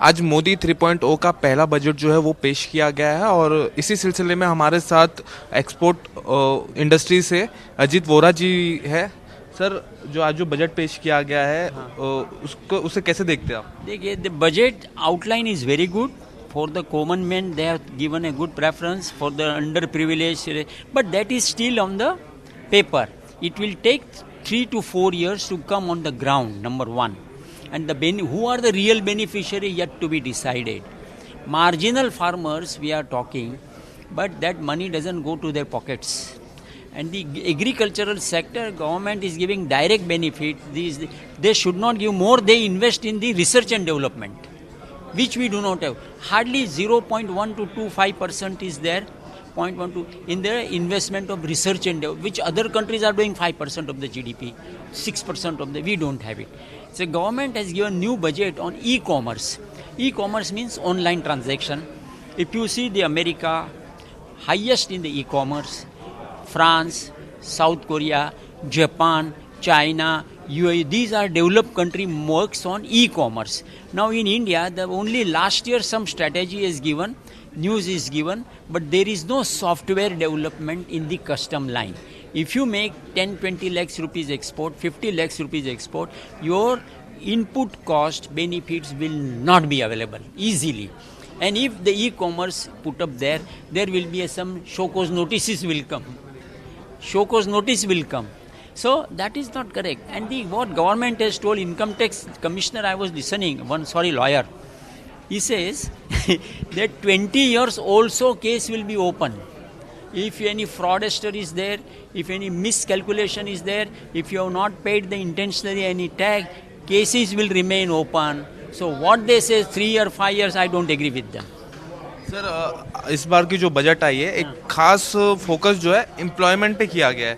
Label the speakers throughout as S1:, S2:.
S1: आज मोदी 3.0 का पहला बजट जो है वो पेश किया गया है और इसी सिलसिले में हमारे साथ एक्सपोर्ट इंडस्ट्री से अजीत वोरा जी है। सर, जो आज जो बजट पेश किया गया है उसको उसे कैसे देखते हैं आप?
S2: देखिए, the budget outline is very good for the common man. They have given a good preference for the underprivileged, but that is still on the paper. It will take 3 to 4 years to come on the ground, number one. And who are the real beneficiary yet to be decided. Marginal farmers we are talking, but that money doesn't go to their pockets. And the agricultural sector, government is giving direct benefit. They should not give more. They invest in the research and development, which we do not have. Hardly 0.1 to 25% is there, 0.12 in the investment of research and development, which other countries are doing 5% of the GDP, 6% of the, we don't have it. So government has given new budget on e-commerce. E-commerce means online transaction. If you see the America, highest in the e-commerce, France, South Korea, Japan, China, UAE, these are developed country works on e-commerce. Now in India, the only last year some strategy is given, news is given, but there is no software development in the custom line. If you make 10-20 lakhs rupees export, 50 lakhs rupees export, your input cost benefits will not be available easily. And if the e-commerce put up there will be some show cause notices will come. Show cause notice will come. So that is not correct. And what government has told, income tax commissioner, I was listening, lawyer, he says that 20 years also case will be open. If any fraudster is there, if any miscalculation is there, if you have not paid the intentionally any tax, cases will remain open. So what they say 3 or 5 years, I don't agree with them.
S1: Sir, इस बार की जो budget I है, एक खास focus जो है employment पे किया गया है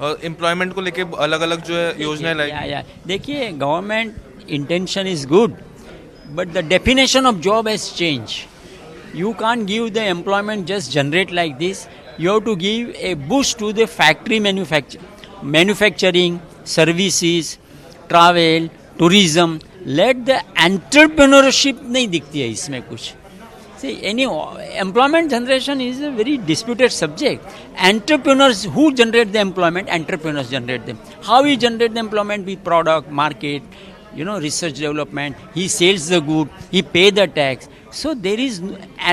S1: और एम्प्लॉयमेंट को लेके अलग अलग जो है योजनाएं लाई।
S2: देखिए, government intention is good, but the definition of job has change. You can't give the employment just generate like this. You have to give a boost to the factory manufacturing, services, travel, tourism. Let the entrepreneurship नहीं दिखती है इसमें कुछ. See, any employment generation is a very disputed subject. Entrepreneurs, who generate the employment? Entrepreneurs generate them. How he generate the employment? With product, market, research development. He sells the good, he pay the tax. So there is,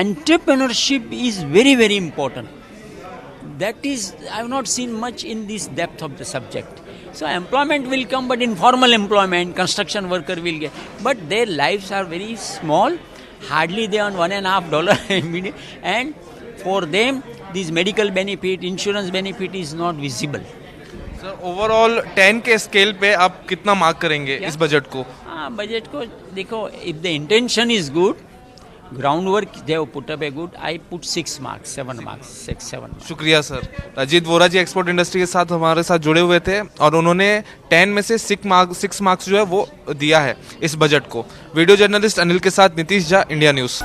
S2: entrepreneurship is very, very important. That is, I have not seen much in this depth of the subject. So employment will come, but informal employment, construction worker will get. But their lives are very small. Hardly they earn $1.50 a minute, and for them this medical benefit, insurance benefit is not visible.
S1: Sir, overall 10 के scale पे आप कितना mark करेंगे इस budget को?
S2: Budget को देखो, if the intention is good, ground work they have put up a good, I put 6 marks, 7 marks, 6-7 marks.
S1: शुक्रिया सर. अजीत वोरा जी एक्सपोर्ट इंडस्ट्री के साथ हमारे साथ जुड़े हुए थे और उन्होंने 10 में से 6 मार्क्स जो है वो दिया है इस बजट को. वीडियो जर्नलिस्ट अनिल के साथ नीतीश झा, इंडिया न्यूज़.